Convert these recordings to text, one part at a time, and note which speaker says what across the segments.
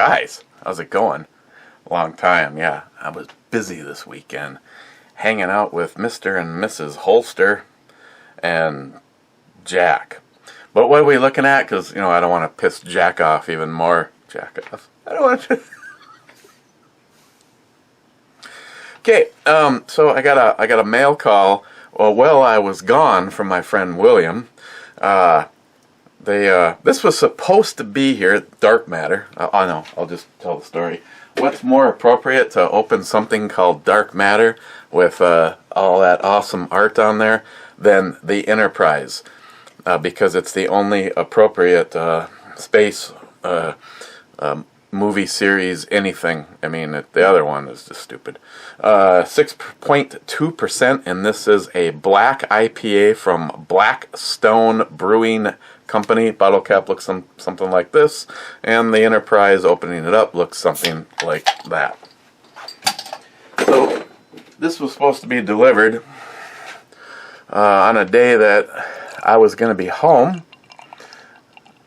Speaker 1: Guys, how's it going? Long time, yeah. I was busy this weekend hanging out with Mr. and Mrs. Holster and Jack. But what are we looking at? Because, I don't want to piss Jack off even more. Jack off. I don't want to. Okay, so I got a mail call while I was gone from my friend William. This was supposed to be here at Dark Matter. Oh no, I'll just tell the story. What's more appropriate to open something called Dark Matter with all that awesome art on there than the Enterprise? Because it's the only appropriate space movie series anything. I mean, the other one is just stupid. 6.2%, and this is a black IPA from Blackstone Brewing Company. Bottle cap looks something like this, and the Enterprise, opening it up, looks something like that. So this was supposed to be delivered on a day that I was going to be home,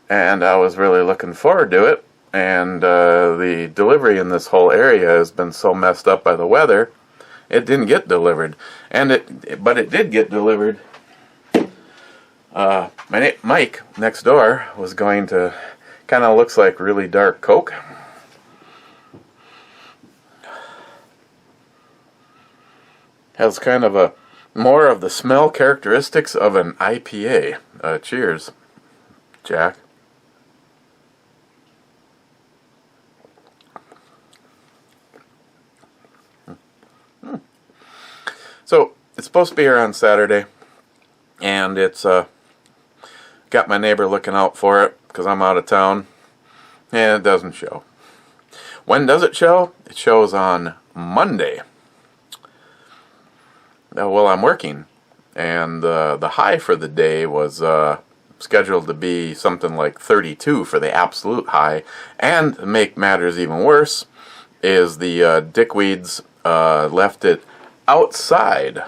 Speaker 1: and I was really looking forward to it. And the delivery in this whole area has been so messed up by the weather, it didn't get delivered. But it did get delivered. Mike next door was going to, kind of looks like really dark Coke. Has kind of more of the smell characteristics of an IPA. Cheers, Jack. So, it's supposed to be here on Saturday, and it's got my neighbor looking out for it, because I'm out of town, and it doesn't show. When does it show? It shows on Monday. Well, I'm working, and the high for the day was scheduled to be something like 32 for the absolute high, and to make matters even worse, is the dickweeds left it outside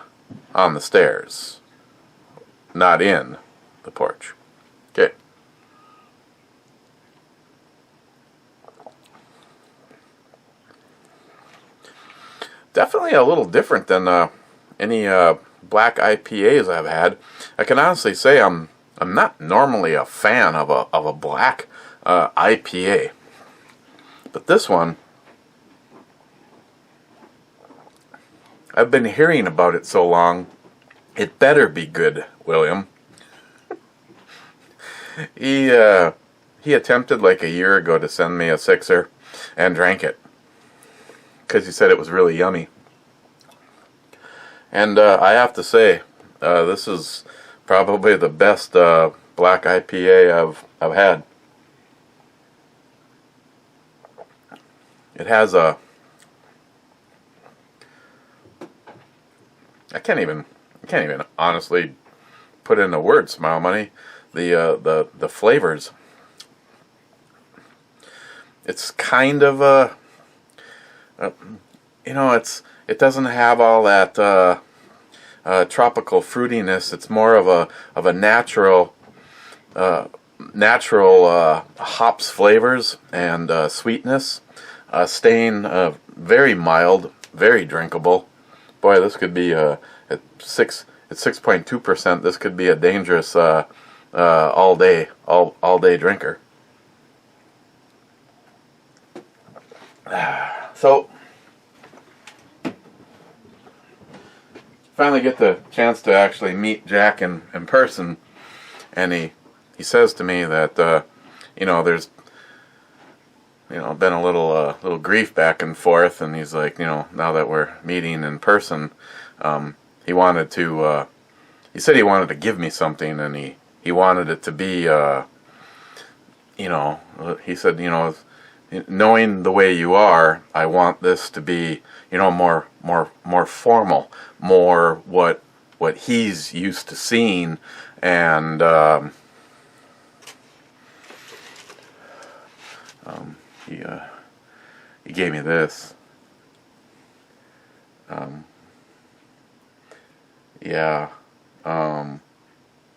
Speaker 1: on the stairs, not in the porch. Okay. Definitely a little different than any black IPAs I've had. I can honestly say I'm not normally a fan of a black IPA, but this one, I've been hearing about it so long, it better be good, William. He attempted like a year ago to send me a sixer and drank it because he said it was really yummy. And I have to say, this is probably the best black IPA I've had. It has a I can't even honestly put in a word, Smile Money. The flavors. It's kind of it doesn't have all that tropical fruitiness. It's more of a natural hops flavors and sweetness. Staying very mild, very drinkable. Boy, this could be at 6.2%. This could be a dangerous all day drinker. So finally get the chance to actually meet Jack in person, and he says to me that there's been a little grief back and forth, and he's like, now that we're meeting in person, he said he wanted to give me something, and he wanted it to be, he said, knowing the way you are, I want this to be, more formal, more what he's used to seeing, and he gave me this.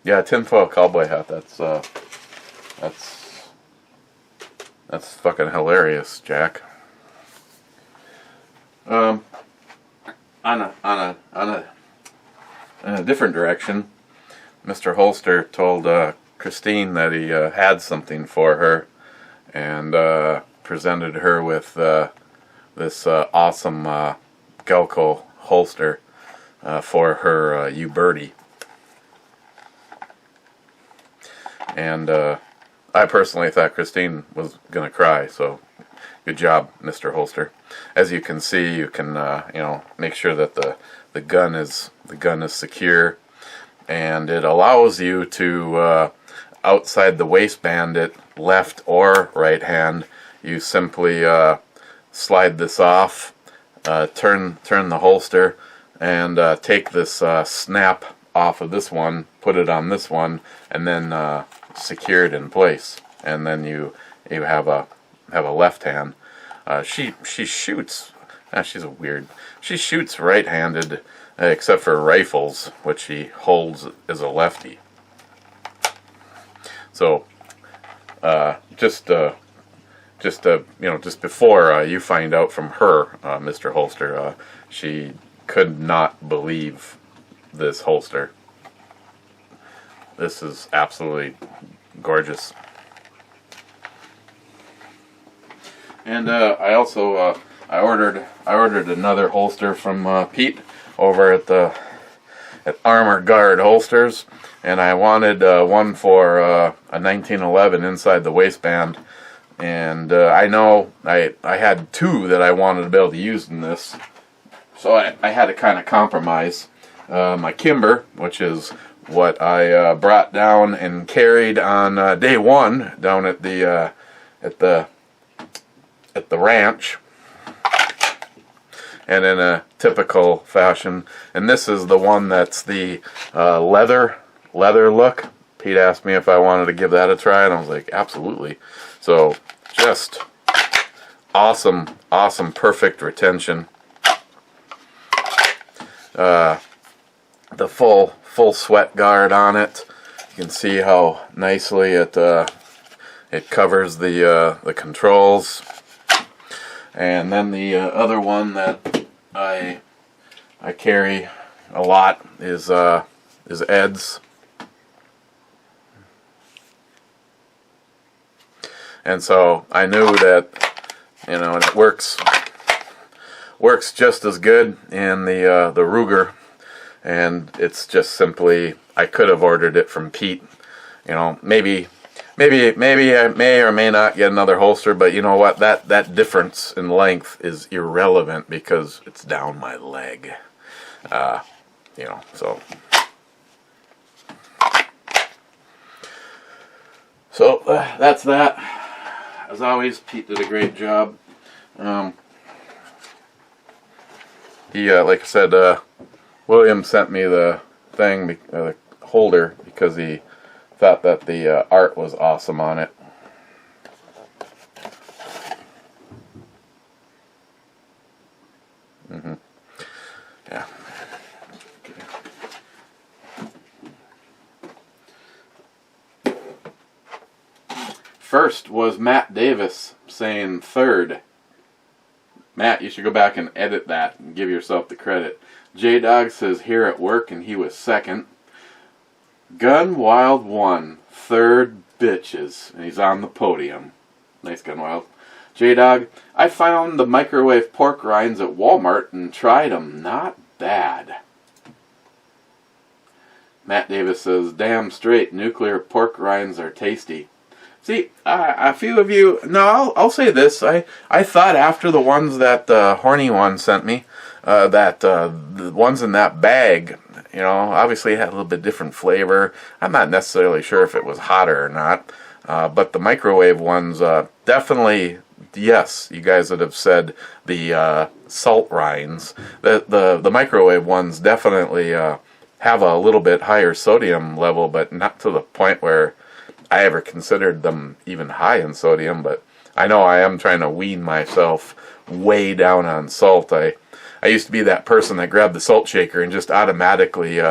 Speaker 1: Yeah, tinfoil cowboy hat. That's That's fucking hilarious, Jack. On a different direction, Mr. Holster told Christine that he had something for her, and presented her with this awesome Gelco holster for her U-Birdie. And I personally thought Christine was going to cry, so good job, Mr. Holster. As you can see, you can make sure that the gun is secure, and it allows you to outside the waistband it left or right hand. You simply slide this off, turn the holster, and take this snap off of this one, put it on this one, and then secure it in place. And then you have a left hand. She shoots. She shoots right-handed, except for rifles, which she holds as a lefty. So, just before you find out from her, Mr. Holster, she could not believe this holster. This is absolutely gorgeous. And I also I ordered another holster from Pete over at Armor Guard Holsters, and I wanted one for a 1911 inside the waistband. And I know I had two that I wanted to be able to use in this, so I had to kind of compromise. My Kimber, which is what I brought down and carried on day one down at the ranch, and in a typical fashion. And this is the one that's the leather look. Pete asked me if I wanted to give that a try, and I was like, absolutely. So just awesome, perfect retention. The full sweat guard on it. You can see how nicely it covers the controls. And then the other one that I carry a lot is Ed's. And so I knew that, it works just as good in the Ruger, and it's just simply, I could have ordered it from Pete. Maybe I may or may not get another holster, but you know what? That difference in length is irrelevant because it's down my leg. So that's that. As always, Pete did a great job. Like I said, William sent me the thing, the holder, because he thought that the art was awesome on it. Yeah. Okay. First was Matt Davis saying third. Matt, you should go back and edit that and give yourself the credit. J-Dog says here at work, and he was second. Gun Wild won third, bitches, and he's on the podium. Nice, Gun Wild. J-Dog, I found the microwave pork rinds at Walmart and tried them. Not bad. Matt Davis says, damn straight, nuclear pork rinds are tasty. See, a few of you... No, I'll say this. I thought after the ones that Horny One sent me, that the ones in that bag, obviously it had a little bit different flavor. I'm not necessarily sure if it was hotter or not. But the microwave ones, definitely, yes, you guys that have said the salt rinds. The microwave ones definitely have a little bit higher sodium level, but not to the point where I ever considered them even high in sodium. But I know I am trying to wean myself way down on salt. I used to be that person that grabbed the salt shaker and just automatically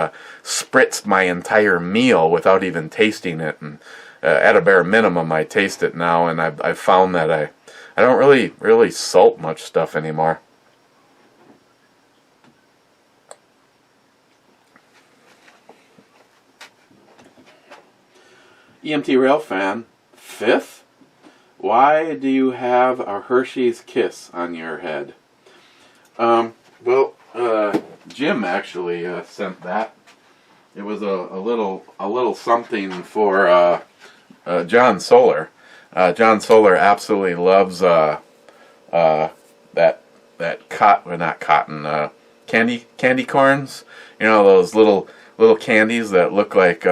Speaker 1: spritzed my entire meal without even tasting it. And at a bare minimum, I taste it now, and I've found that I don't really salt much stuff anymore. EMT Rail Fan, 5th? Why do you have a Hershey's Kiss on your head? Well, Jim actually sent that. It was a little something for John Solar. John Solar absolutely loves that candy corns. You know, those little candies that look like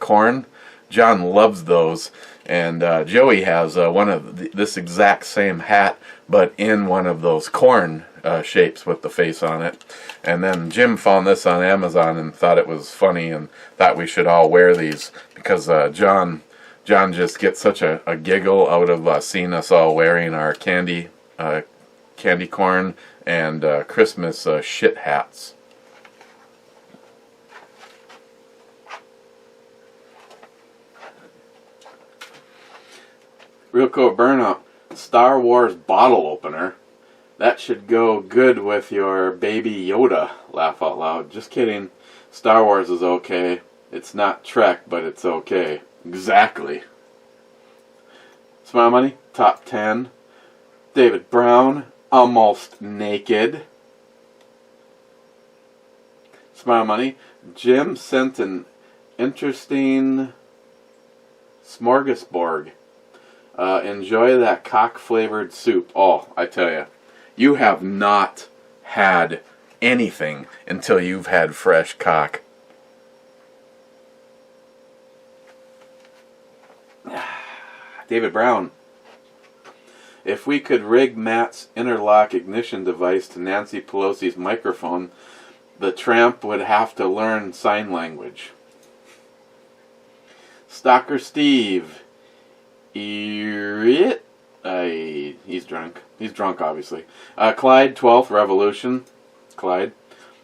Speaker 1: corn. John loves those, and Joey has one of this exact same hat, but in one of those corn shapes with the face on it. And then Jim found this on Amazon and thought it was funny and thought we should all wear these because John just gets such a giggle out of seeing us all wearing our candy corn and Christmas shit hats. Real Cool Burnout, Star Wars bottle opener. That should go good with your Baby Yoda. Laugh out loud. Just kidding. Star Wars is okay. It's not Trek, but it's okay. Exactly. Smile Money, top 10. David Brown, Almost Naked. Smile Money, Jim sent an interesting smorgasbord. Enjoy that cock-flavored soup. Oh, I tell you, you have not had anything until you've had fresh cock. David Brown. If we could rig Matt's interlock ignition device to Nancy Pelosi's microphone, the tramp would have to learn sign language. Stalker Steve. He's drunk. He's drunk, obviously. Clyde, 12th Revolution. Clyde.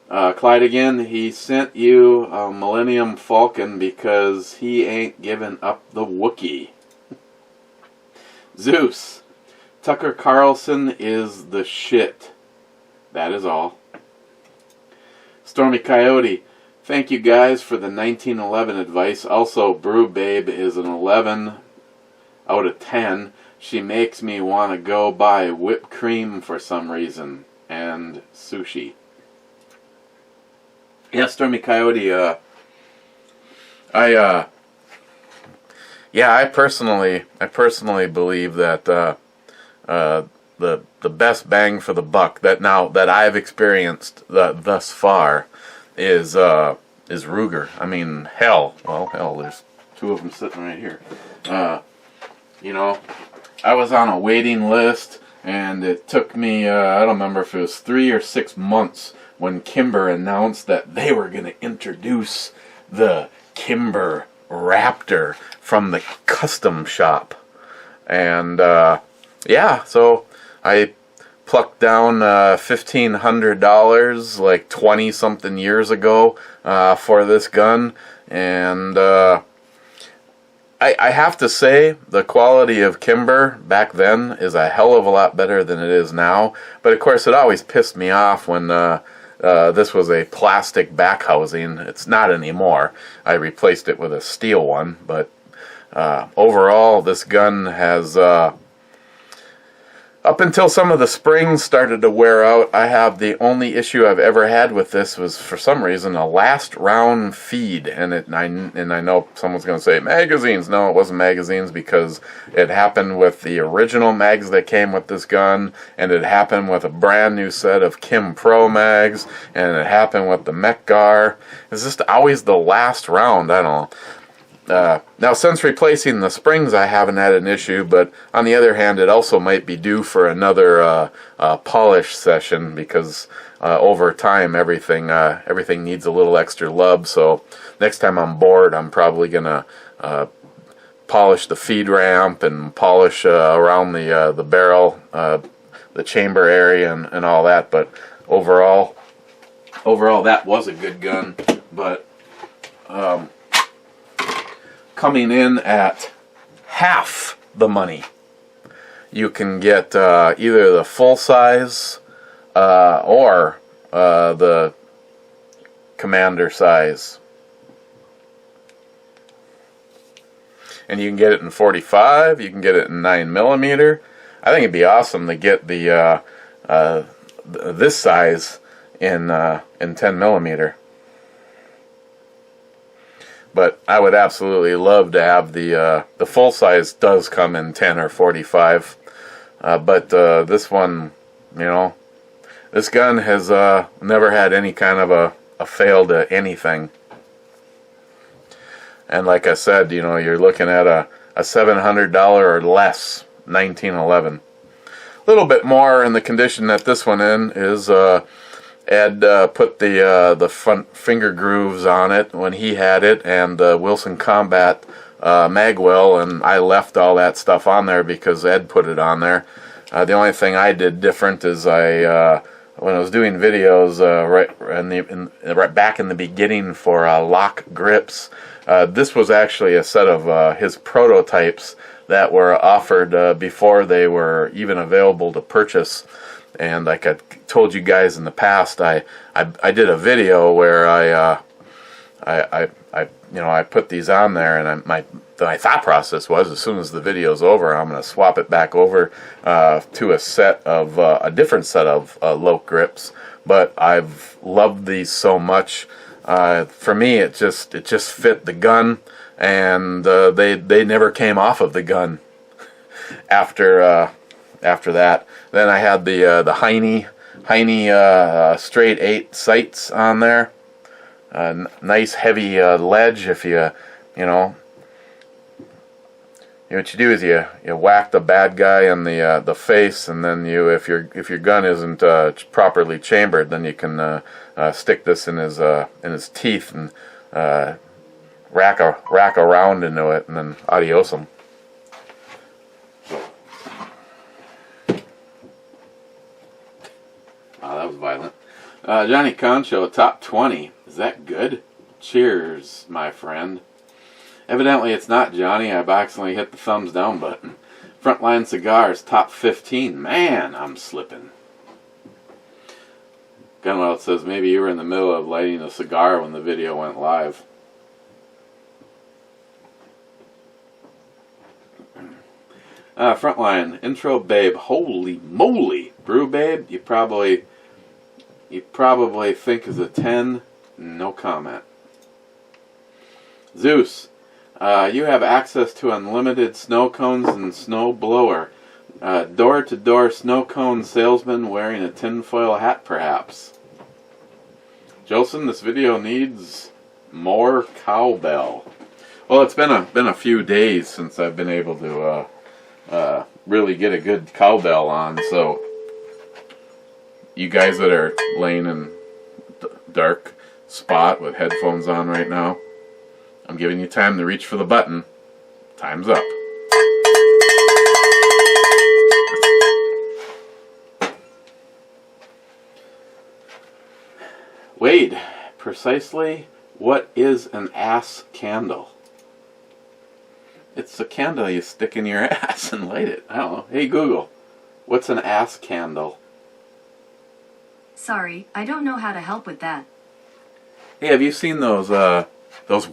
Speaker 1: Clyde again, he sent you a Millennium Falcon because he ain't giving up the Wookiee. Zeus. Tucker Carlson is the shit. That is all. Stormy Coyote. Thank you guys for the 1911 advice. Also, Brew Babe is an 11 out of 10. She makes me want to go buy whipped cream for some reason. And sushi. Yeah, Stormy Coyote, I personally believe that the best bang for the buck that I've experienced thus far is Ruger. I mean, hell, there's two of them sitting right here. You know, I was on a waiting list, and it took me, I don't remember if it was 3 or 6 months when Kimber announced that they were going to introduce the Kimber Raptor from the custom shop. And, so I plucked down $1,500 like 20-something years ago for this gun. And I have to say, the quality of Kimber back then is a hell of a lot better than it is now. But, of course, it always pissed me off when this was a plastic back housing. It's not anymore. I replaced it with a steel one. But overall, this gun has... up until some of the springs started to wear out, I have the only issue I've ever had with this was, for some reason, a last round feed. And I know someone's going to say, magazines. No, it wasn't magazines, because it happened with the original mags that came with this gun, and it happened with a brand new set of Kim Pro mags, and it happened with the Mech-Gar. It's just always the last round. I don't know. Now, since replacing the springs, I haven't had an issue, but on the other hand, it also might be due for another polish session, because over time, everything needs a little extra love. So next time I'm bored, I'm probably gonna polish the feed ramp and polish around the barrel, the chamber area, and all that. But overall, that was a good gun. But coming in at half the money. You can get either the full size or the Commander size. And you can get it in 45, you can get it in 9mm. I think it'd be awesome to get the this size in 10mm. But I would absolutely love to have the full size does come in 10 or 45. But this one, you know, this gun has never had any kind of a fail to anything. And like I said, you know, you're looking at a $700 or less 1911. A little bit more in the condition that this one in is Ed put the front finger grooves on it when he had it, and Wilson Combat magwell, and I left all that stuff on there because Ed put it on there. The only thing I did different is when I was doing videos right back in the beginning for lock grips, this was actually a set of his prototypes that were offered before they were even available to purchase. And like I told you guys in the past, I did a video where I put these on there, and my thought process was, as soon as the video's over, I'm going to swap it back over to a different set of Loke grips. But I've loved these so much. For me, it just fit the gun, and they never came off of the gun after that. Then I had the Heine straight 8 sights on there. Nice heavy ledge. If what you do is you whack the bad guy in the face, and then if your gun isn't properly chambered, then you can stick this in his teeth and rack a round into it, and then adios him. Oh, that was violent. Johnny Concho, top 20. Is that good? Cheers, my friend. Evidently it's not, Johnny. I've accidentally hit the thumbs down button. Frontline Cigars, top 15. Man, I'm slipping. Gunwell says maybe you were in the middle of lighting a cigar when the video went live. Frontline, intro babe. Holy moly. Brew babe, you probably think is a 10. No comment. Zeus, you have access to unlimited snow cones and snow blower. Door-to-door snow cone salesman wearing a tinfoil hat, perhaps. Jolson, this video needs more cowbell. Well, it's been a few days since I've been able to really get a good cowbell on, so you guys that are laying in dark spot with headphones on right now, I'm giving you time to reach for the button. Time's up. Wade, precisely what is an ass candle? It's a candle you stick in your ass and light it. I don't know. Hey Google, what's an ass candle?
Speaker 2: Sorry, I don't know how to help with that.
Speaker 1: Hey, have you seen those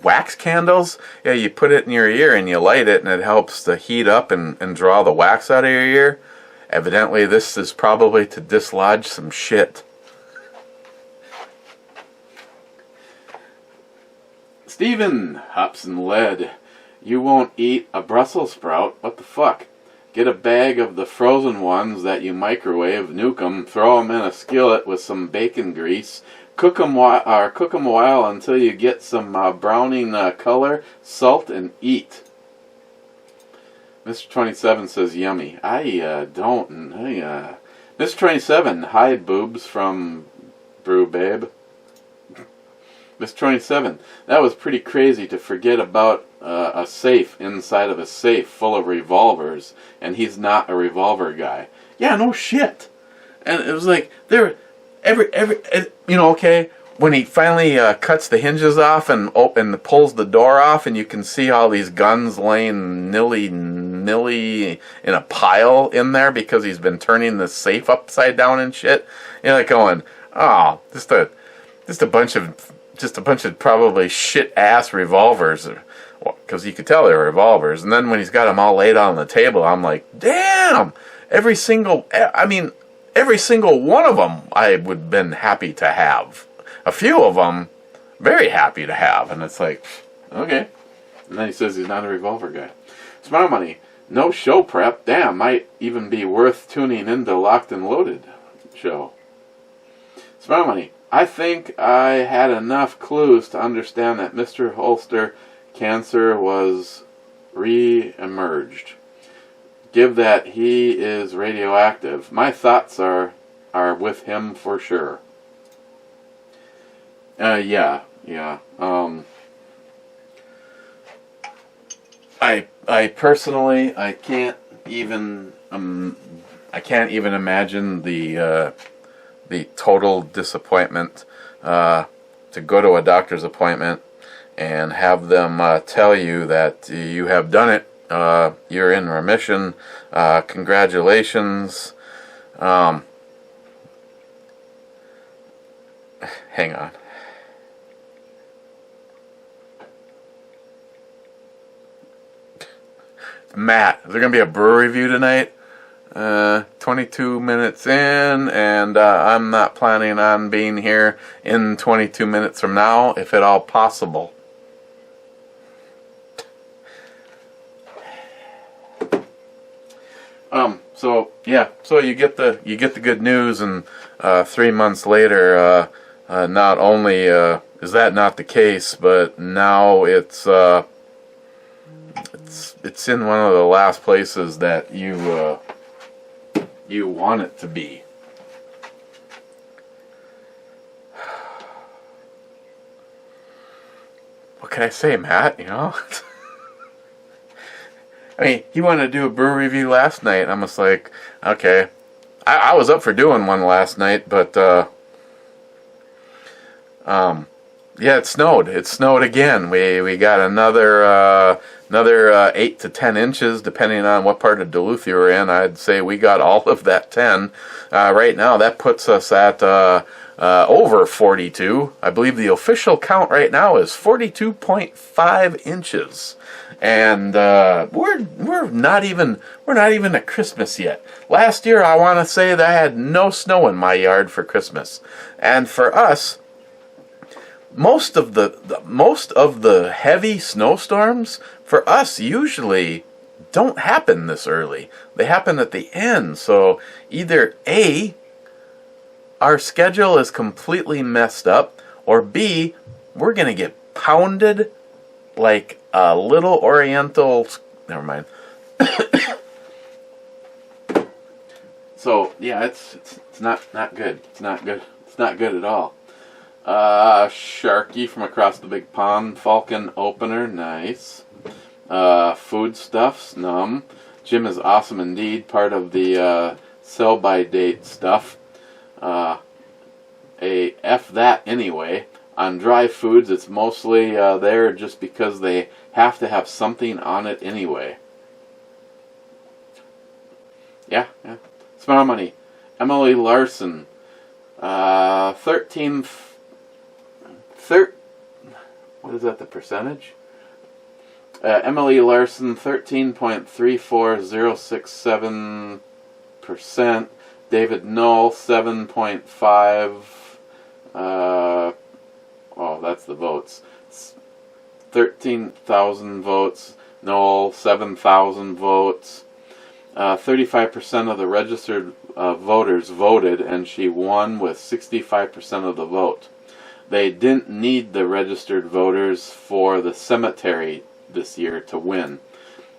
Speaker 1: wax candles? Yeah, you put it in your ear and you light it, and it helps to heat up and draw the wax out of your ear. Evidently, this is probably to dislodge some shit. Steven, hops and lead. You won't eat a Brussels sprout? What the fuck? Get a bag of the frozen ones that you microwave, nuke them, throw them in a skillet with some bacon grease, cook them a while until you get some browning color, salt, and eat. Mr. 27 says yummy. I don't. Mr. 27, hi boobs from Brew Babe. Mr. 27, that was pretty crazy to forget about a safe inside of a safe full of revolvers, and he's not a revolver guy. Yeah, no shit. And it was like, okay, when he finally cuts the hinges off and pulls the door off, and you can see all these guns laying nilly in a pile in there because he's been turning the safe upside down and shit. You're like going, oh, just a bunch of probably shit ass revolvers, because you could tell they were revolvers. And then when he's got them all laid out on the table, I'm like, damn, every single one of them I would have been happy to have. A few of them, very happy to have. And it's like, okay. And then he says he's not a revolver guy. Smart Money, no show prep. Damn, might even be worth tuning into Locked and Loaded show. Smart Money, I think I had enough clues to understand that Mr. Holster cancer was re-emerged. Give that he is radioactive. My thoughts are with him for sure. Yeah. I personally, I can't even imagine the total disappointment to go to a doctor's appointment and have them tell you that you have done it. You're in remission. Congratulations. Hang on. Matt, is there going to be a brew review tonight? 22 minutes in, and I'm not planning on being here in 22 minutes from now, if at all possible. So you get the good news, and 3 months later, not only is that not the case, but now it's in one of the last places that you want it to be. What can I say, Matt? You know. I mean, he wanted to do a brew review last night. I'm just like, okay. I was up for doing one last night, but yeah, it snowed. It snowed again. We got another 8 to 10 inches, depending on what part of Duluth you were in. I'd say we got all of that 10. Right now, that puts us at over 42. I believe the official count right now is 42.5 inches. And we're not even at Christmas yet. Last year, I want to say that I had no snow in my yard for Christmas, and for us, most of the heavy snowstorms for us usually don't happen this early. They happen at the end. So either A, our schedule is completely messed up, or B, we're gonna get pounded like a little Oriental. Never mind. So yeah, it's not good. It's not good. It's not good at all. Sharky from across the big pond. Falcon opener, nice. Foodstuffs, num. Jim is awesome indeed. Part of the sell by date stuff. A F that anyway. On dry foods, it's mostly there just because they have to have something on it anyway. Yeah. Smart Money. Emily Larson. 13. What is that, the percentage? Emily Larson, 13.34067%. David Null, 7.5. Oh, that's the votes. 13,000 votes. Null, 7,000 votes. 35% of the registered voters voted, and she won with 65% of the vote. They didn't need the registered voters for the cemetery this year to win.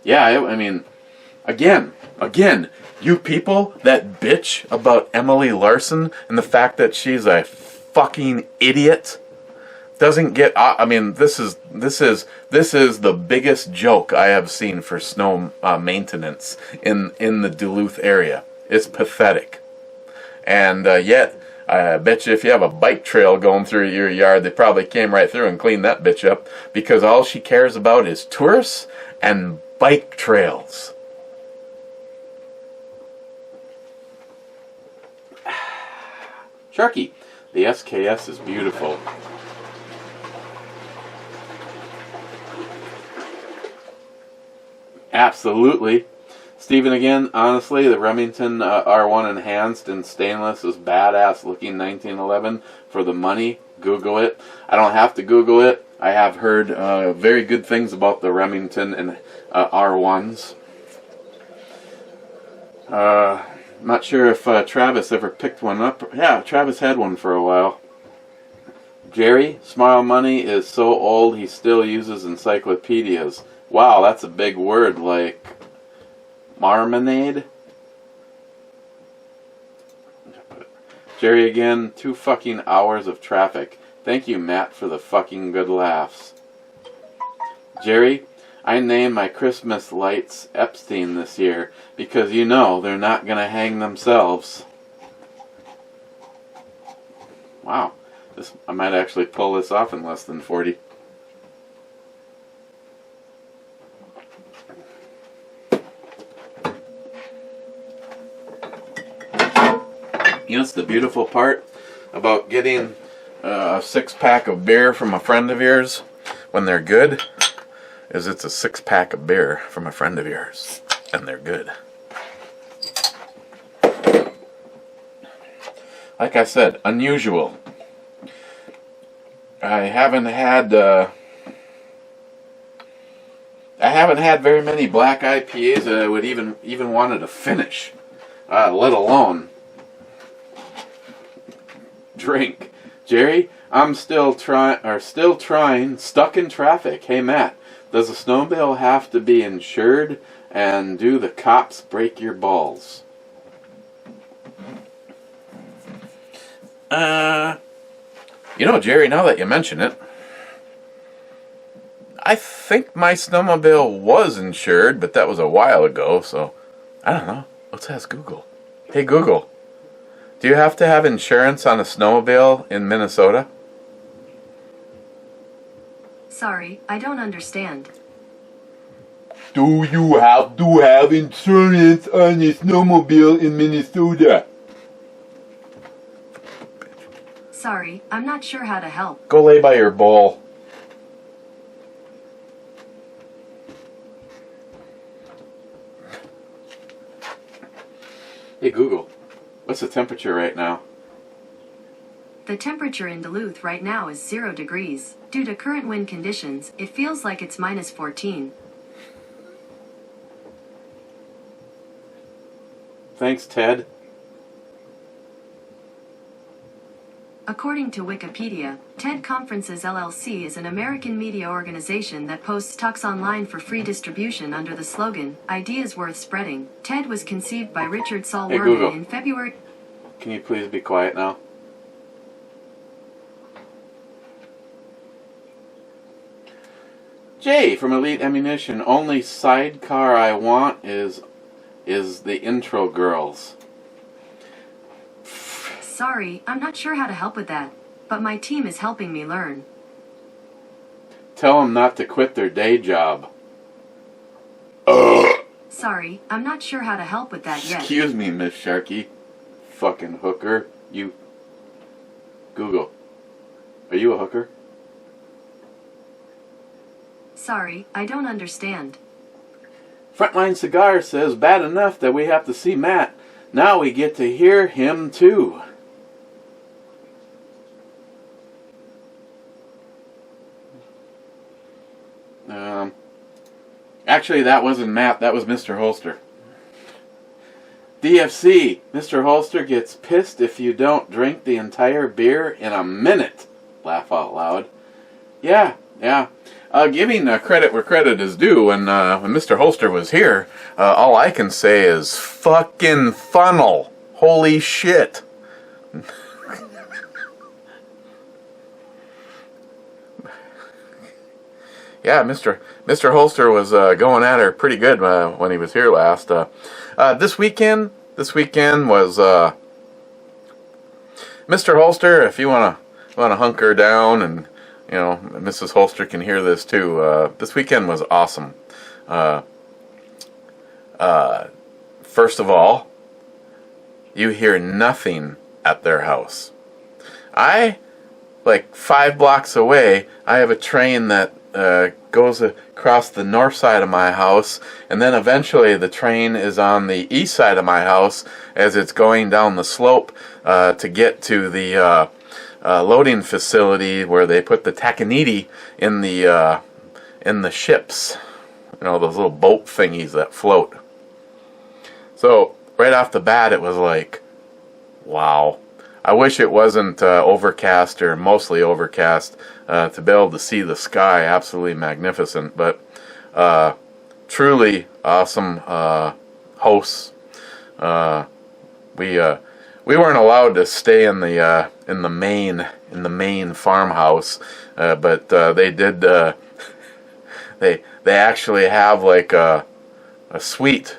Speaker 1: Yeah, I mean, again, you people that bitch about Emily Larson and the fact that she's a fucking idiot doesn't get. I mean, this is the biggest joke I have seen for snow maintenance in the Duluth area. It's pathetic, and yet I bet you if you have a bike trail going through your yard, they probably came right through and cleaned that bitch up, because all she cares about is tourists and bike trails. Sharky, the SKS is beautiful. Absolutely. Stephen again, honestly, the Remington R1 Enhanced in stainless is badass looking 1911 for the money. Google it. I don't have to Google it. I have heard very good things about the Remington and R1s. Not sure if Travis ever picked one up. Yeah, Travis had one for a while. Jerry, Smile Money is so old he still uses encyclopedias. Wow, that's a big word, like marmonade. Jerry again, 2 fucking hours of traffic. Thank you, Matt, for the fucking good laughs. Jerry, I named my Christmas lights Epstein this year because you know they're not going to hang themselves. Wow, I might actually pull this off in less than 40. You know, it's the beautiful part about getting a 6-pack of beer from a friend of yours when they're good, is it's a 6-pack of beer from a friend of yours, and they're good. Like I said, unusual. I haven't had very many black IPAs that I would even wanted to finish, let alone drink. Jerry, I'm still trying, stuck in traffic. Hey Matt, does a snowmobile have to be insured, and do the cops break your balls? You know, Jerry, now that you mention it, I think my snowmobile was insured, but that was a while ago, so I don't know. Let's ask Google. Hey Google, do you have to have insurance on a snowmobile in Minnesota?
Speaker 2: Sorry, I don't understand.
Speaker 3: Do you have to have insurance on a snowmobile in Minnesota?
Speaker 2: Sorry, I'm not sure how to help.
Speaker 1: Go lay by your bowl. Hey Google, what's the temperature right now?
Speaker 2: The temperature in Duluth right now is 0 degrees. Due to current wind conditions, it feels like it's minus 14.
Speaker 1: Thanks, Ted.
Speaker 2: According to Wikipedia, TED Conferences LLC is an American media organization that posts talks online for free distribution under the slogan, Ideas Worth Spreading. TED was conceived by Richard Saul
Speaker 1: Hey,
Speaker 2: Wurman
Speaker 1: Google.
Speaker 2: in February.
Speaker 1: Can you please be quiet now? Jay from Elite Ammunition, only sidecar I want is the intro girls.
Speaker 2: Sorry, I'm not sure how to help with that, but my team is helping me learn.
Speaker 1: Tell them not to quit their day job.
Speaker 2: Sorry, I'm not sure how to help with that yet.
Speaker 1: Excuse me, Miss Sharky. Fucking hooker. You. Google. Are you a hooker?
Speaker 2: Sorry, I don't understand.
Speaker 1: Frontline Cigar says, bad enough that we have to see Matt. Now we get to hear him too. Actually, that wasn't Matt. That was Mr. Holster. DFC. Mr. Holster gets pissed if you don't drink the entire beer in a minute. Laugh out loud. Yeah. Giving credit where credit is due, when Mr. Holster was here, all I can say is fucking funnel. Holy shit. Yeah, Mr. Holster was going at her pretty good when he was here last. This weekend was Mr. Holster, if you wanna hunker down, and Mrs. Holster can hear this too. This weekend was awesome. First of all, you hear nothing at their house. Like 5 blocks away, I have a train that goes across the north side of my house, and then eventually the train is on the east side of my house as it's going down the slope to get to the loading facility where they put the takaniti in the ships. Those little boat thingies that float. So right off the bat, it was like, wow. I wish it wasn't overcast, or mostly overcast, to be able to see the sky. Absolutely magnificent. But truly awesome hosts. We weren't allowed to stay in the main farmhouse, but they did. They actually have like a suite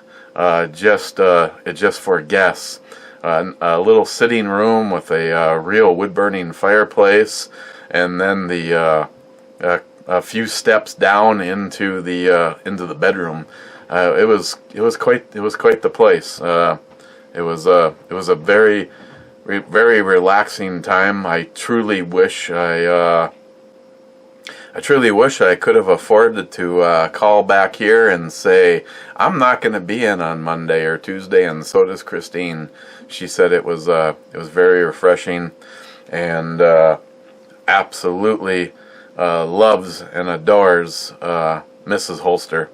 Speaker 1: just for guests. A little sitting room with a real wood-burning fireplace, and then a few steps down into the bedroom. It was quite the place. It was a very relaxing time. I truly wish I could have afforded to call back here and say, I'm not going to be in on Monday or Tuesday, and so does Christine. She said it was very refreshing, and absolutely loves and adores Mrs. Holster,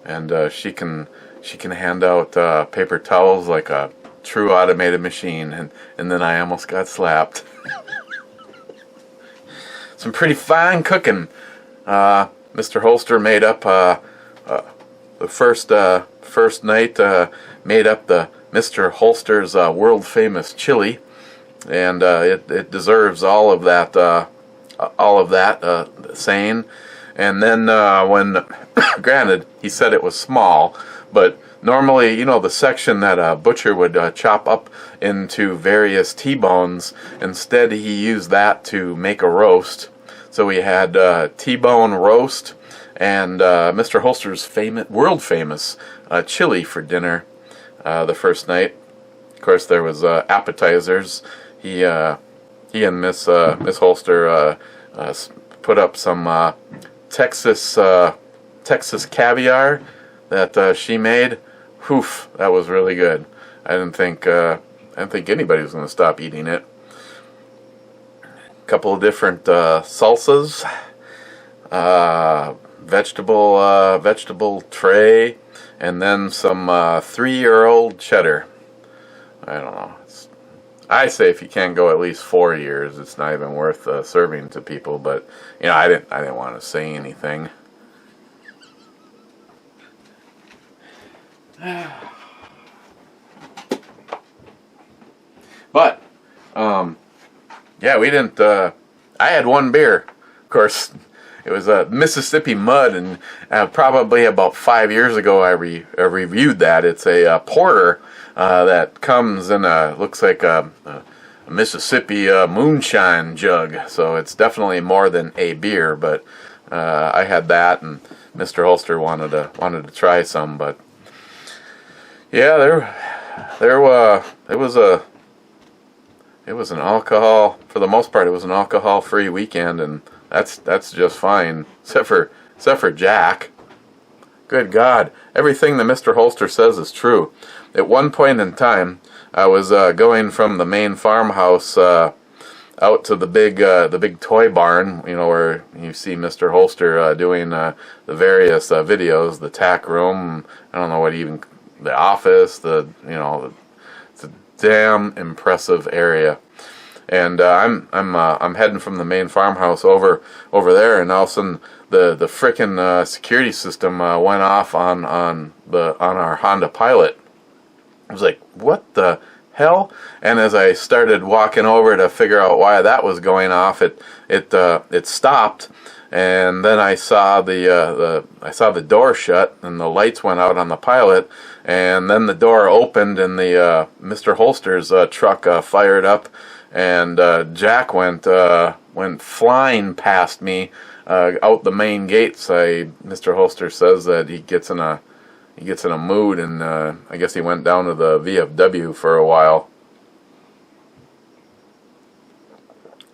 Speaker 1: and she can hand out paper towels like a true automated machine, and then I almost got slapped. Some pretty fine cooking. Mr. Holster made up the first night. Made up the Mr. Holster's world famous chili, and it deserves all of that saying. And then when, granted, he said it was small, but normally, the section that a butcher would chop up into various T-bones, instead he used that to make a roast. So we had T-bone roast and Mr. Holster's world famous chili for dinner the first night. Of course, there was appetizers. He and Miss Holster put up some Texas caviar that she made. Oof, that was really good. I didn't think anybody was going to stop eating it. Couple of different salsas, vegetable tray, and then some 3-year-old cheddar. I don't know. I say if you can't go at least 4 years, it's not even worth serving to people. But I didn't want to say anything. But yeah, we didn't. I had one beer. Of course, it was Mississippi Mud, and probably about 5 years ago I reviewed that. It's a porter that comes in looks like a Mississippi moonshine jug. So it's definitely more than a beer. But I had that, and Mr. Holster wanted to try some. But yeah, it was an alcohol, for the most part, it was an alcohol-free weekend, and that's just fine, except for Jack. Good God, everything that Mr. Holster says is true. At one point in time, I was going from the main farmhouse out to the big toy barn, where you see Mr. Holster doing the various videos, the tack room, I don't know what even, the office, it's a damn impressive area. And I'm heading from the main farmhouse over there, and all of a sudden the frickin' security system went off on our Honda Pilot. I was like, what the hell? And as I started walking over to figure out why that was going off, it stopped, and then I saw the door shut, and the lights went out on the Pilot, and then the door opened, and the Mr. Holster's truck fired up. and Jack went flying past me out the main gates. Mr. Holster says that he gets in a mood, and I guess he went down to the VFW for a while.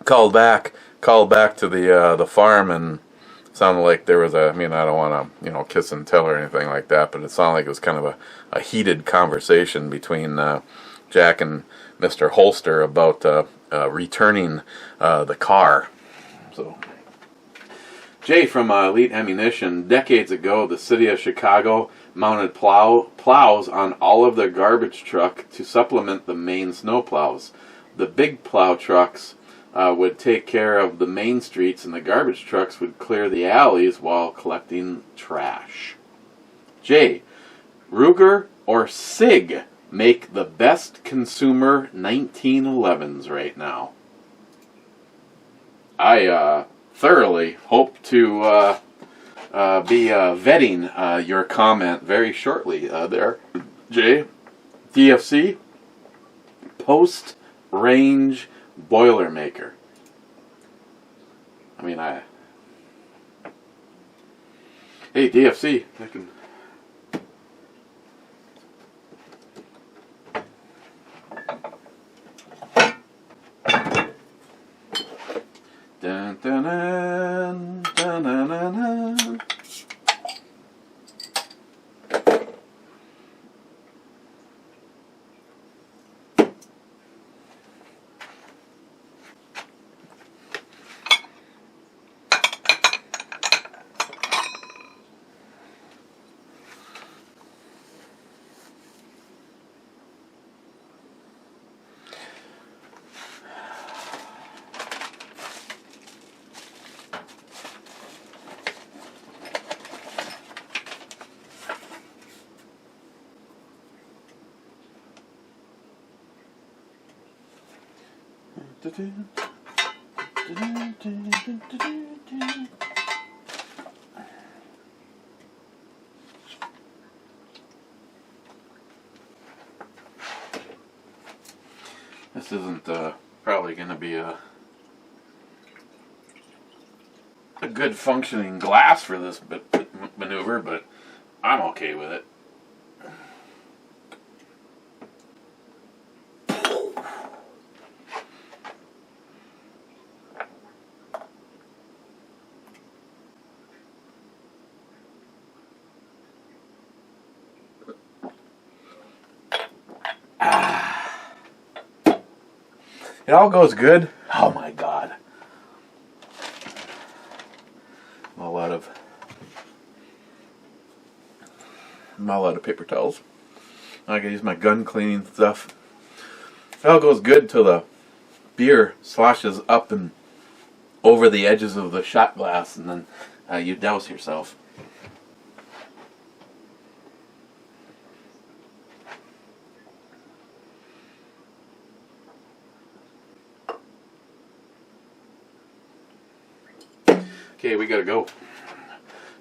Speaker 1: Called back to the farm, and it sounded like there was I don't want to kiss and tell or anything like that, but it sounded like it was kind of a heated conversation between Jack and Mr. Holster about returning the car. So, Jay from Elite Ammunition: decades ago, the city of Chicago mounted plows on all of their garbage truck to supplement the main snow plows. The big plow trucks would take care of the main streets, and the garbage trucks would clear the alleys while collecting trash. Jay, Ruger or Sig make the best consumer 1911s right now? I thoroughly hope to be vetting your comment very shortly there, Jay. DFC, post-range Boilermaker. Hey, DFC, I can... Dun, dun, dun, dun, dun, dun, dun. This isn't probably going to be a good functioning glass for this maneuver, but I'm okay with it. It all goes good. Oh my God. I'm all out of paper towels. I gotta use my gun cleaning stuff. It all goes good till the beer sloshes up and over the edges of the shot glass, and then you douse yourself. Okay, we gotta go.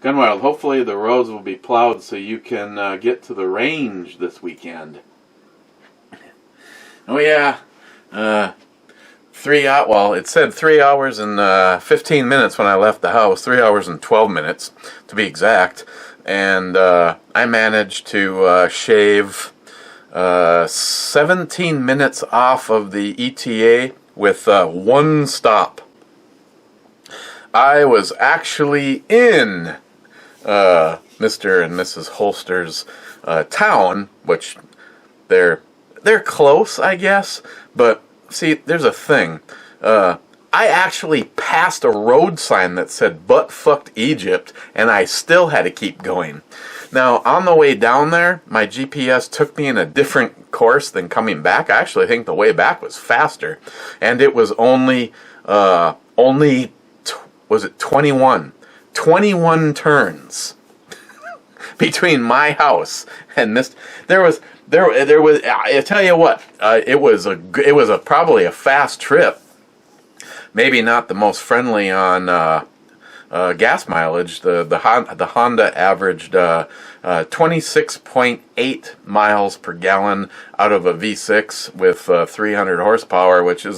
Speaker 1: Gunwild, hopefully the roads will be plowed so you can get to the range this weekend. Oh yeah, it said 3 hours and 15 minutes when I left the house, 3 hours and 12 minutes to be exact, and I managed to shave 17 minutes off of the ETA with one stop. I was actually in Mr. and Mrs. Holster's town, which they're close, I guess. But see, there's a thing. I actually passed a road sign that said "Butt fucked Egypt," and I still had to keep going. Now, on the way down there, my GPS took me in a different course than coming back. I actually think the way back was faster, and it was only was it 21 turns between my house and this. There was I tell you what, it was probably a fast trip. Maybe not the most friendly on gas mileage. The Honda averaged 26.8 miles per gallon out of a V6 with 300 horsepower, which I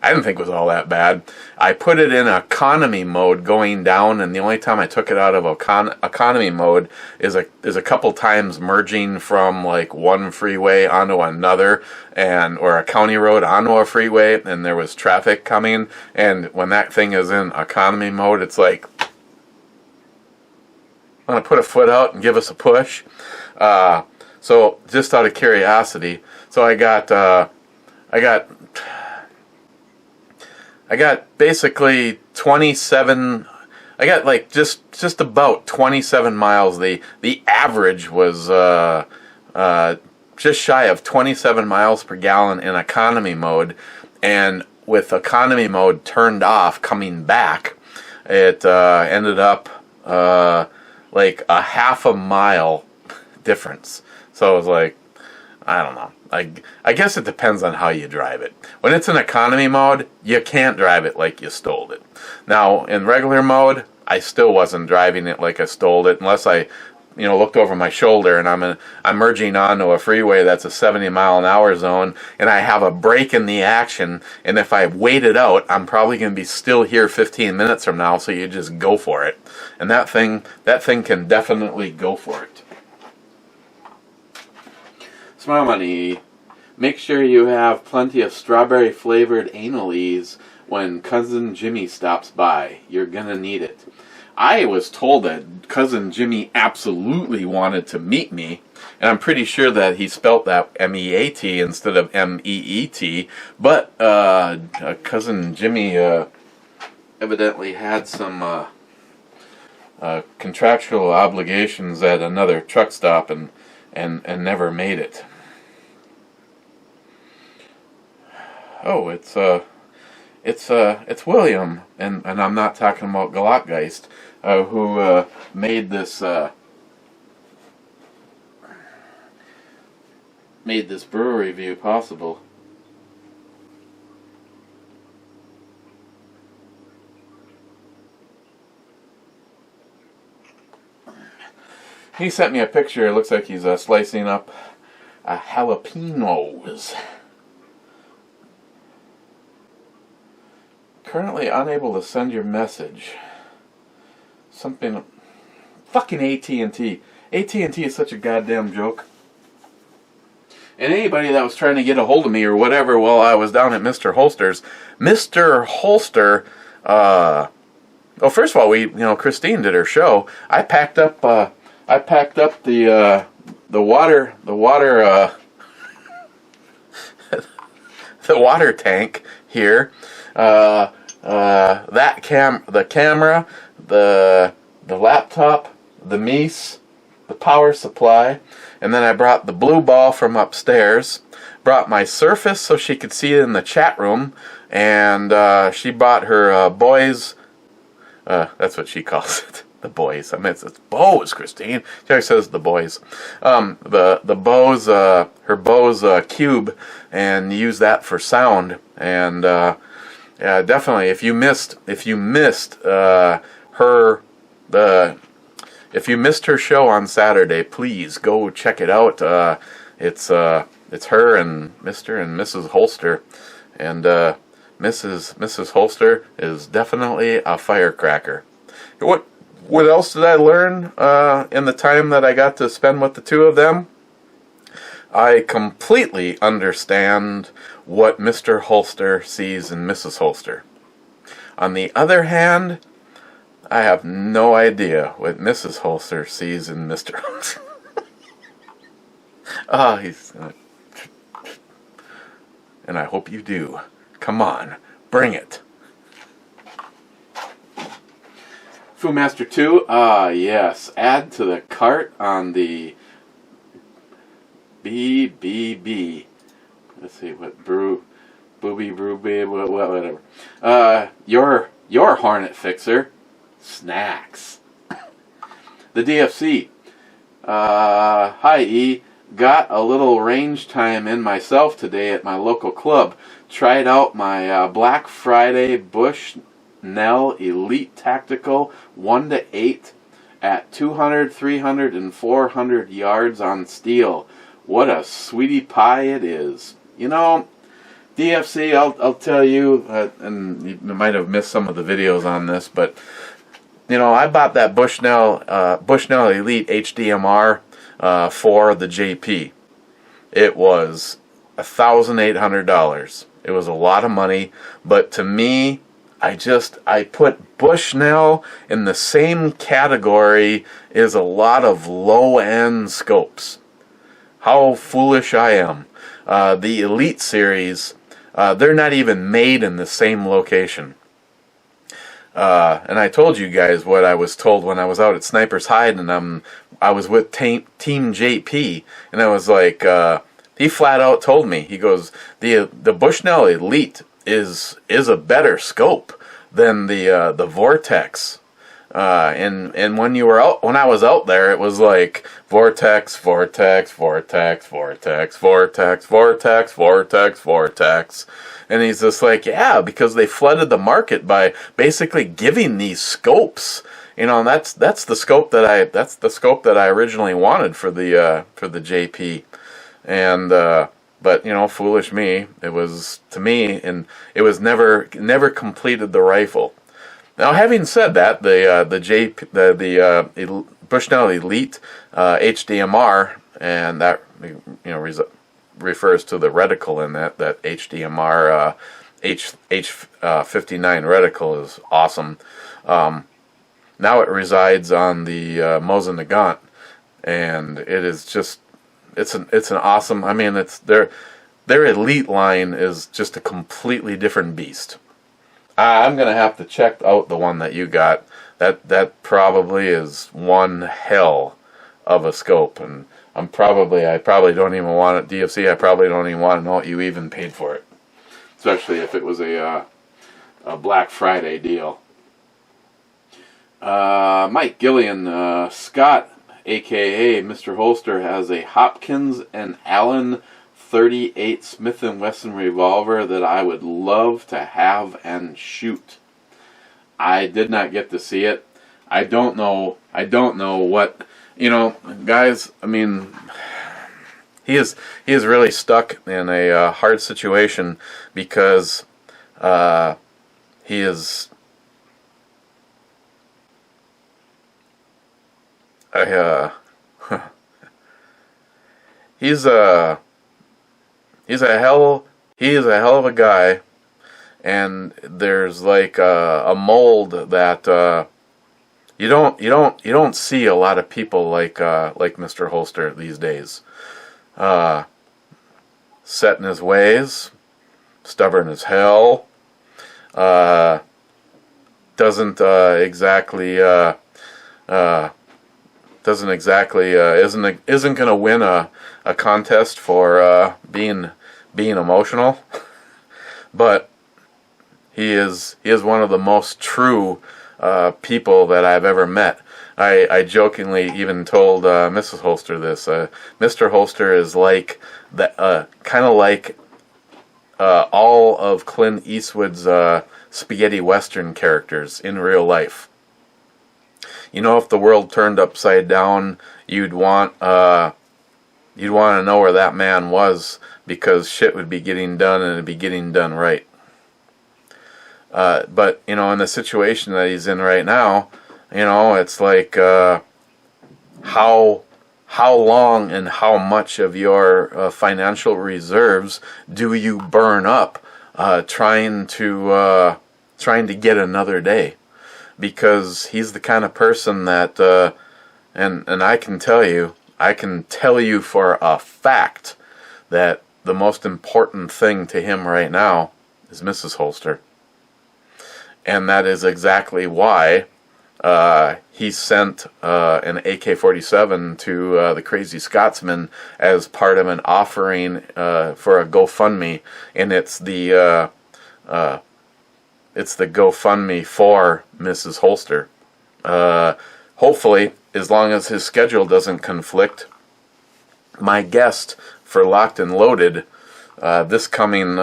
Speaker 1: didn't think was all that bad. I put it in economy mode going down, and the only time I took it out of economy mode is a couple times merging from like one freeway onto another, or a county road onto a freeway, and there was traffic coming, and when that thing is in economy mode, it's like, I'm going to put a foot out and give us a push. So just out of curiosity, so I got basically 27. I got like just about 27 miles. The average was just shy of 27 miles per gallon in economy mode, and with economy mode turned off coming back, it ended up like a half a mile difference. So I was like, I don't know. I guess it depends on how you drive it. When it's in economy mode, you can't drive it like you stole it. Now, in regular mode, I still wasn't driving it like I stole it, unless I, looked over my shoulder and I'm merging onto a freeway that's a 70-mile-an-hour zone, and I have a break in the action, and if I wait it out, I'm probably going to be still here 15 minutes from now, so you just go for it. And that thing can definitely go for it. Smile Money. Make sure you have plenty of strawberry-flavored anal ease when Cousin Jimmy stops by. You're going to need it. I was told that Cousin Jimmy absolutely wanted to meet me, and I'm pretty sure that he spelt that M-E-A-T instead of M-E-E-T, but Cousin Jimmy evidently had some contractual obligations at another truck stop and never made it. Oh, it's William, and I'm not talking about Galakgeist, who made this brewer review possible. He sent me a picture. It looks like he's slicing up jalapenos. Currently unable to send your message. Something. Fucking AT&T. AT&T is such a goddamn joke. And anybody that was trying to get a hold of me or whatever while I was down at Mr. Holster's, Mr. Holster, well, first of all, Christine did her show. I packed up the water the water tank here. The camera, the laptop, the meese, the power supply, and then I brought the blue ball from upstairs, brought my Surface so she could see it in the chat room, and she bought her Bose, that's what she calls it, the Bose. I mean, it's Bose, Christine. She always says the Bose. The Bose, her Bose Cube, and use that for sound, and yeah, definitely. If you missed her show on Saturday, please go check it out. It's her and Mr. and Mrs. Holster, and Mrs. Holster is definitely a firecracker. What else did I learn in the time that I got to spend with the two of them? I completely understand what Mr. Holster sees in Mrs. Holster. On the other hand, I have no idea what Mrs. Holster sees in Mr. Holster. He's... and I hope you do. Come on, bring it. Fu Master 2, yes. Add to the cart on the BBB. Let's see what whatever. Your Hornet Fixer snacks. The DFC. Hi E. Got a little range time in myself today at my local club. Tried out my Black Friday Bushnell Elite Tactical 1-8 at 200, 300, and 400 yards on steel. What a sweetie pie it is. You know, DFC, I'll tell you, and you might have missed some of the videos on this, but you know, I bought that Bushnell Elite HDMR for the JP. It was $1,800. It was a lot of money, but to me, I put Bushnell in the same category as a lot of low-end scopes. How foolish I am. The Elite series, they're not even made in the same location. And I told you guys what I was told when I was out at Sniper's Hide, and I was with Team JP, and I was like, he flat out told me, he goes, the Bushnell Elite is a better scope than the Vortex. And when I was out there, it was like Vortex, Vortex, Vortex, Vortex, Vortex, Vortex, Vortex, Vortex. And he's just like, yeah, because they flooded the market by basically giving these scopes. You know, and that's the scope that I originally wanted for the JP. And but you know, foolish me. It was to me, and it was never completed the rifle. Now, having said that, the Bushnell Elite HDMR, and that, you know, refers to the reticle in that HDMR H59 reticle is awesome. Now it resides on the Mosin Nagant, and it is just it's an awesome. I mean, it's their Elite line is just a completely different beast. I'm gonna have to check out the one that you got. That probably is one hell of a scope, and I probably don't even want it. DFC, I probably don't even want to know what you even paid for it, especially if it was a Black Friday deal. Mike Gillian, Scott, aka Mr. Holster, has a Hopkins and Allen 38 Smith & Wesson revolver that I would love to have and shoot. I did not get to see it. I don't know what, you know, guys. I mean, he is really stuck in a hard situation because he is. He's a hell of a guy, and there's like a mold that you don't see a lot of people like Mr. Holster these days. Set in his ways, stubborn as hell. Isn't gonna win a contest for being emotional, but he is one of the most true people that I've ever met. I jokingly even told Mrs. Holster this. Mr. Holster is like that, kind of like all of Clint Eastwood's spaghetti western characters in real life. You know, if the world turned upside down, you'd want to know where that man was, because shit would be getting done, and it'd be getting done right. But you know, in the situation that he's in right now, you know, it's like how long and how much of your financial reserves do you burn up trying to get another day? Because he's the kind of person that, and I can tell you for a fact that the most important thing to him right now is Mrs. Holster. And that is exactly why he sent an AK-47 to the Crazy Scotsman as part of an offering for a GoFundMe, and it's the GoFundMe for Mrs. Holster. Hopefully, as long as his schedule doesn't conflict, my guest for Locked and Loaded this coming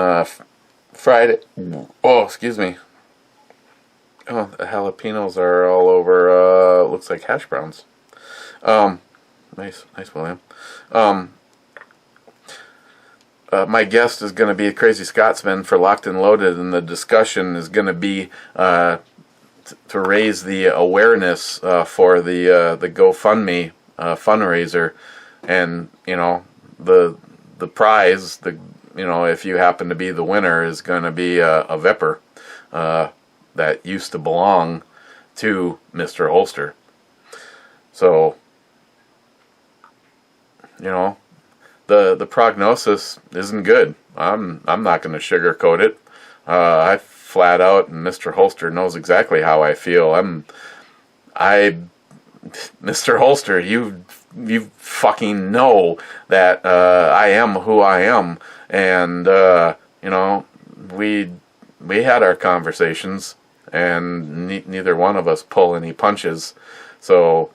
Speaker 1: Friday. Oh, excuse me. Oh, the jalapenos are all over, looks like hash browns. Nice, William. My guest is going to be a Crazy Scotsman for Locked and Loaded, and the discussion is going to be to raise the awareness for the GoFundMe fundraiser, and the prize, if you happen to be the winner, is going to be a Vipper that used to belong to Mr. Holster. So, the prognosis isn't good. I'm not going to sugarcoat it. I flat out, and Mr. Holster knows exactly how I feel. Mr. Holster, you fucking know that I am who I am, and we had our conversations, and neither one of us pull any punches. So,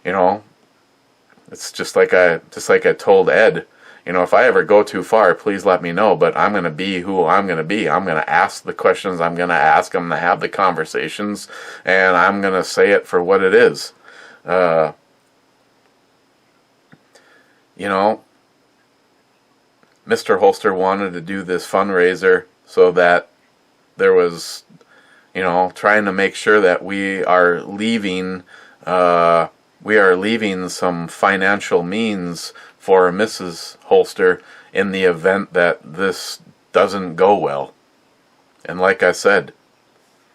Speaker 1: it's just like I told Ed. If I ever go too far, please let me know, but I'm going to be who I'm going to be. I'm going to ask the questions I'm going to ask. I'm going to have the conversations, and I'm going to say it for what it is. Mr. Holster wanted to do this fundraiser so that there was, trying to make sure that we are leaving some financial means for Mrs. Holster in the event that this doesn't go well. And like I said,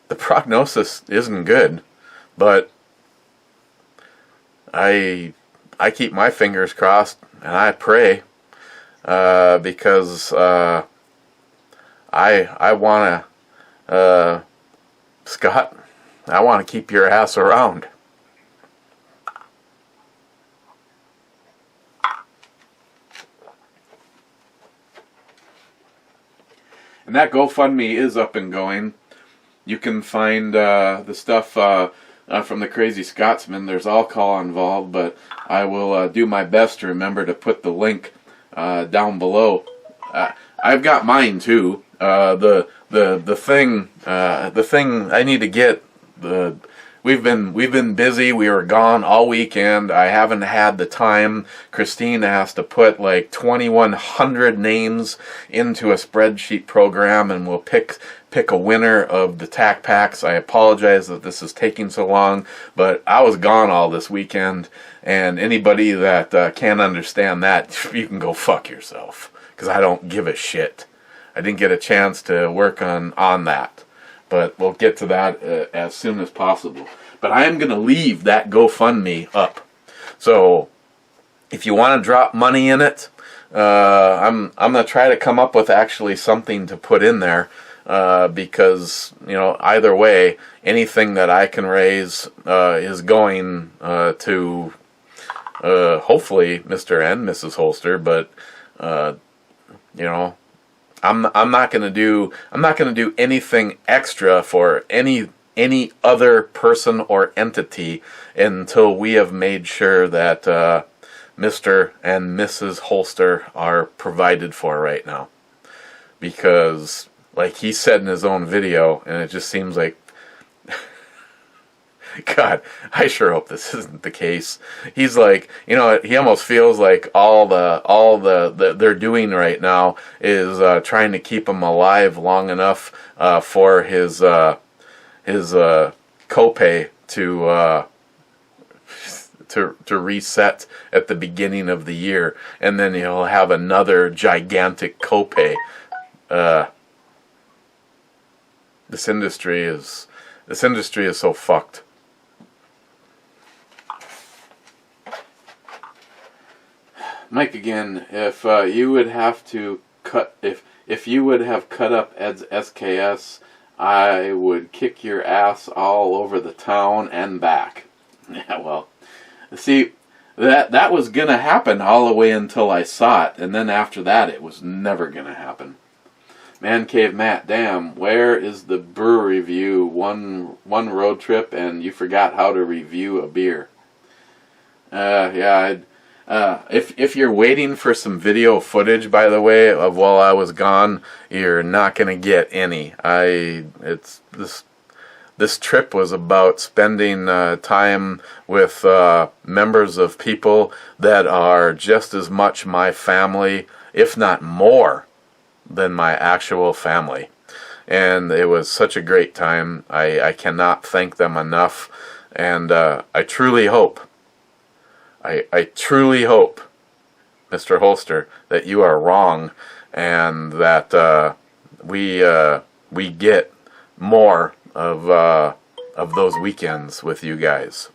Speaker 1: the prognosis isn't good, but I keep my fingers crossed and I pray because I want to, Scott, I want to keep your ass around. And that GoFundMe is up and going. You can find the stuff from the Crazy Scotsman. There's alcohol involved, but I will do my best to remember to put the link down below. I've got mine too. The thing I need to get. We've been busy. We were gone all weekend. I haven't had the time. Christine has to put like 2,100 names into a spreadsheet program, and we'll pick a winner of the TAC packs. I apologize that this is taking so long, but I was gone all this weekend, and anybody that can't understand that, you can go fuck yourself, because I don't give a shit. I didn't get a chance to work on that. But we'll get to that as soon as possible. But I am going to leave that GoFundMe up. So if you want to drop money in it, I'm going to try to come up with actually something to put in there. Because, either way, anything that I can raise is going to hopefully Mr. and Mrs. Holster. But, I'm not going to do anything extra for any other person or entity until we have made sure that Mr. and Mrs. Holster are provided for right now. Because, like he said in his own video, and it just seems like, God, I sure hope this isn't the case. He's like, he almost feels like all the they're doing right now is trying to keep him alive long enough for his copay to reset at the beginning of the year, and then he'll have another gigantic copay. This industry is so fucked. Mike again, if you would have to cut, if you would have cut up Ed's SKS, I would kick your ass all over the town and back. Yeah, well, see, that was gonna happen all the way until I saw it, and then after that, it was never gonna happen. Man Cave Matt, damn, where is the brew review? One road trip, and you forgot how to review a beer. Yeah, if you're waiting for some video footage, by the way, of while I was gone, you're not gonna get any. this trip was about spending time with members of people that are just as much my family, if not more, than my actual family. And it was such a great time. I cannot thank them enough. And I truly hope, I truly hope, Mr. Holster, that you are wrong, and that we get more of those weekends with you guys.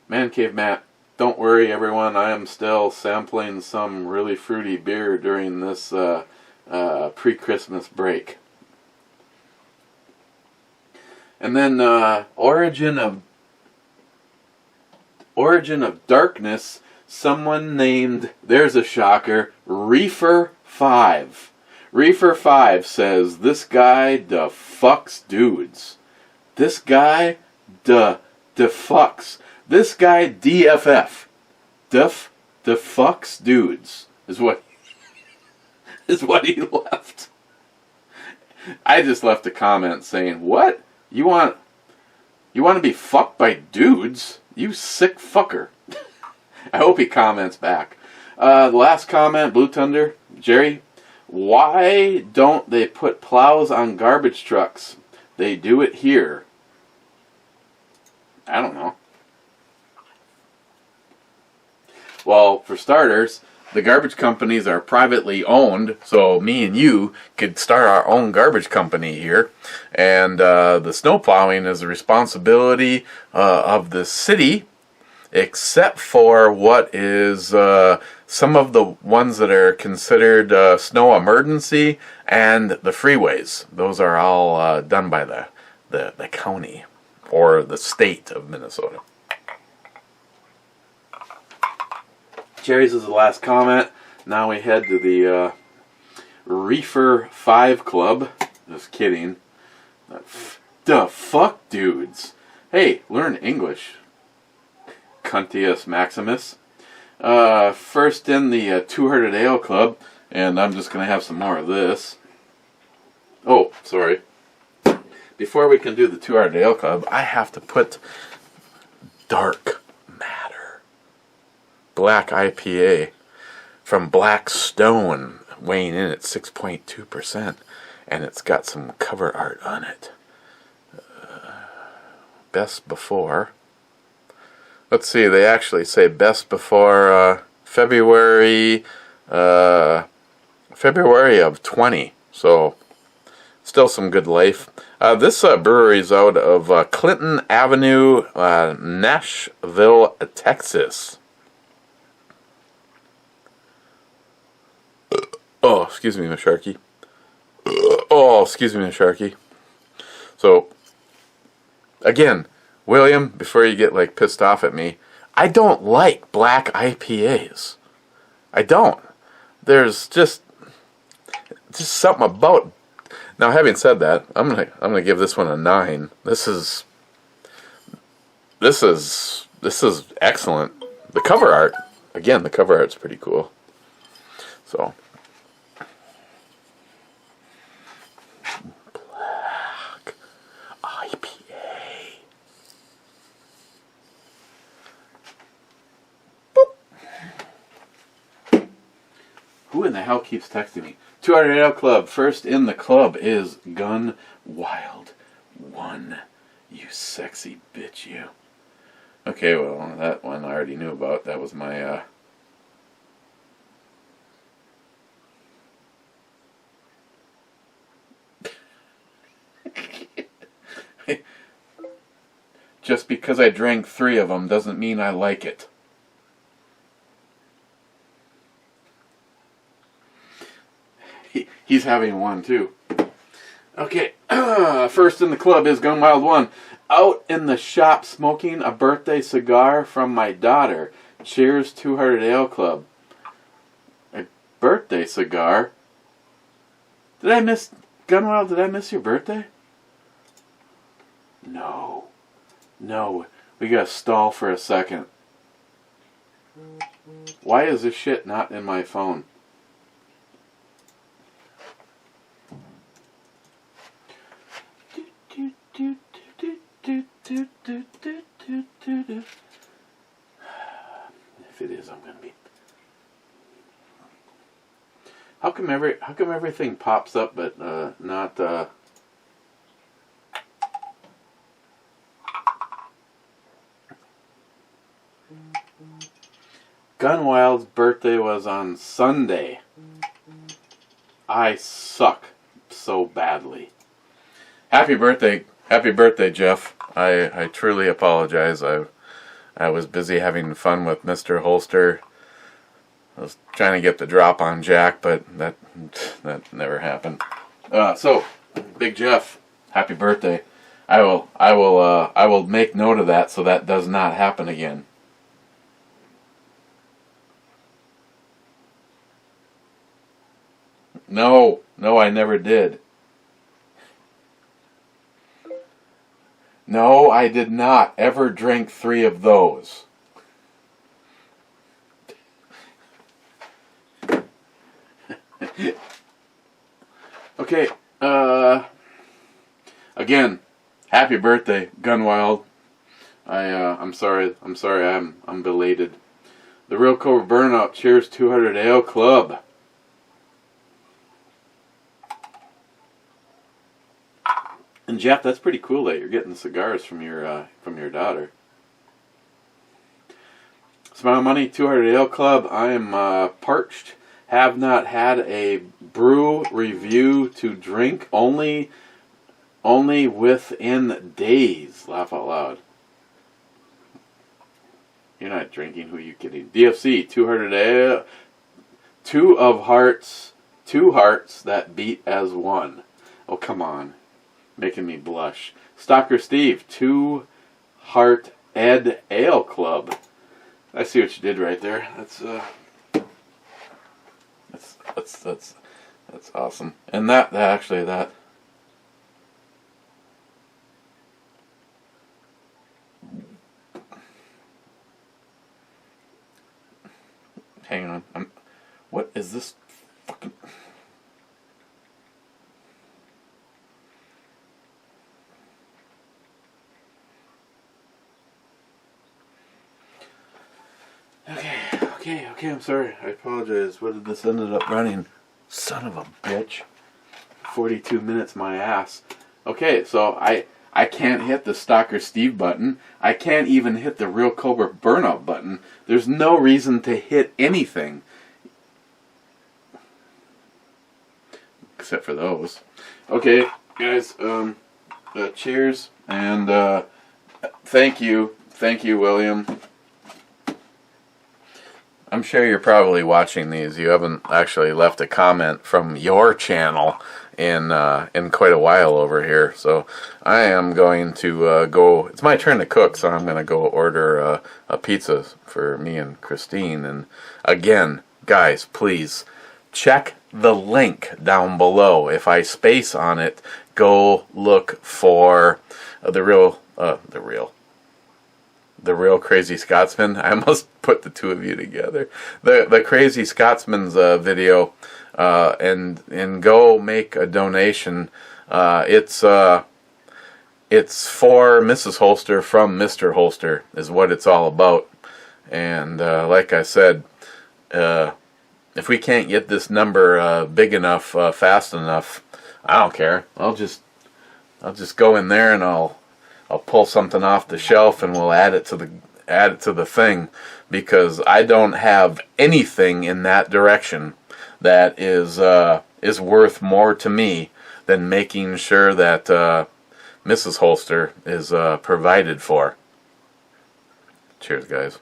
Speaker 1: Man Cave Matt, don't worry everyone, I am still sampling some really fruity beer during this pre-Christmas break. And then Origin of Darkness, someone named, there's a shocker, Reefer 5. Reefer 5 says, this guy da fucks dudes. This guy da fucks. This guy DFF. Da fucks dudes is what he left. I just left a comment saying, what? You want to be fucked by dudes? You sick fucker. I hope he comments back. The last comment, Blue Thunder, Jerry, why don't they put plows on garbage trucks? They do it here. I don't know. Well, for starters, the garbage companies are privately owned, so me and you could start our own garbage company here. And the snow plowing is the responsibility of the city, except for what is some of the ones that are considered snow emergency and the freeways. Those are all done by the county or the state of Minnesota. Jerry's is the last comment. Now we head to the Reefer 5 Club. Just kidding. The fuck dudes. Hey, learn English. Cuntius Maximus. First in the Two-Hearted Ale Club. And I'm just going to have some more of this. Oh, sorry. Before we can do the Two-Hearted Ale Club, I have to put Dark Matter Black IPA from Black Stone, weighing in at 6.2%, and it's got some cover art on it. Best before. Let's see, they actually say best before February of 20. So still some good life. This brewery is out of Clinton Avenue, Nashville, Texas. Oh, excuse me, Miss Sharky. Oh, excuse me, Miss Sharky. So, again, William, before you get like pissed off at me, I don't like black IPAs. I don't. There's just something about. Now, having said that, I'm gonna give this one a 9. This is excellent. The cover art, again, the cover art's pretty cool. So. Black IPA. Boop. Who in the hell keeps texting me? 200 Ale Club. First in the club is Gun Wild 1. You sexy bitch, you. Okay, well, that one I already knew about. That was my, Just because I drank 3 of them doesn't mean I like it. He's having one too. Okay, first in the club is Gun Wild 1. Out in the shop smoking a birthday cigar from my daughter. Cheers, 200 Ale Club. A birthday cigar? Did I miss, Gun Wild, did I miss your birthday? No. No, we gotta stall for a second. Why is this shit not in my phone? Do, do, do, do, do, do. If it is, I'm gonna be. How come everything pops up but not? Gunwild's birthday was on Sunday. I suck so badly. Happy birthday, Jeff. I truly apologize. I was busy having fun with Mr. Holster. I was trying to get the drop on Jack, but that never happened. So, Big Jeff, happy birthday. I will make note of that so that does not happen again. No, I never did. No, I did not ever drink 3 of those. Okay, again, happy birthday, Gunwild. I'm sorry, I'm belated. The Real Cobra Burnout Cheers 200 Ale Club. And Jeff, that's pretty cool that you're getting the cigars from your daughter. Smile Money 200 Ale Club. I am parched. Have not had a brew review to drink. Only within days. Laugh out loud. You're not drinking. Who are you kidding? DFC 200 Ale. 2 hearts that beat as one. Oh, come on. Making me blush. Stalker Steve, 2 Heart Ed Ale Club. I see what you did right there. That's awesome. And that hang on. What is this fucking? Okay, I'm sorry. I apologize. What did this ended up running? Son of a bitch. 42 minutes, my ass. Okay, so I can't hit the Stalker Steve button. I can't even hit the Real Cobra Burnout button. There's no reason to hit anything. Except for those. Okay, guys, cheers, and thank you, William. I'm sure you're probably watching these. You haven't actually left a comment from your channel in quite a while over here. So I am going to go. It's my turn to cook, so I'm going to go order a pizza for me and Christine. And again, guys, please check the link down below. If I space on it, go look for the real Crazy Scotsman. I almost put the two of you together. The Crazy Scotsman's video, and go make a donation. It's for Mrs. Holster from Mr. Holster is what it's all about. And like I said, if we can't get this number big enough, fast enough, I don't care. I'll just go in there and I'll pull something off the shelf and we'll add it to the thing, because I don't have anything in that direction that is worth more to me than making sure that Mrs. Holster is provided for. Cheers, guys.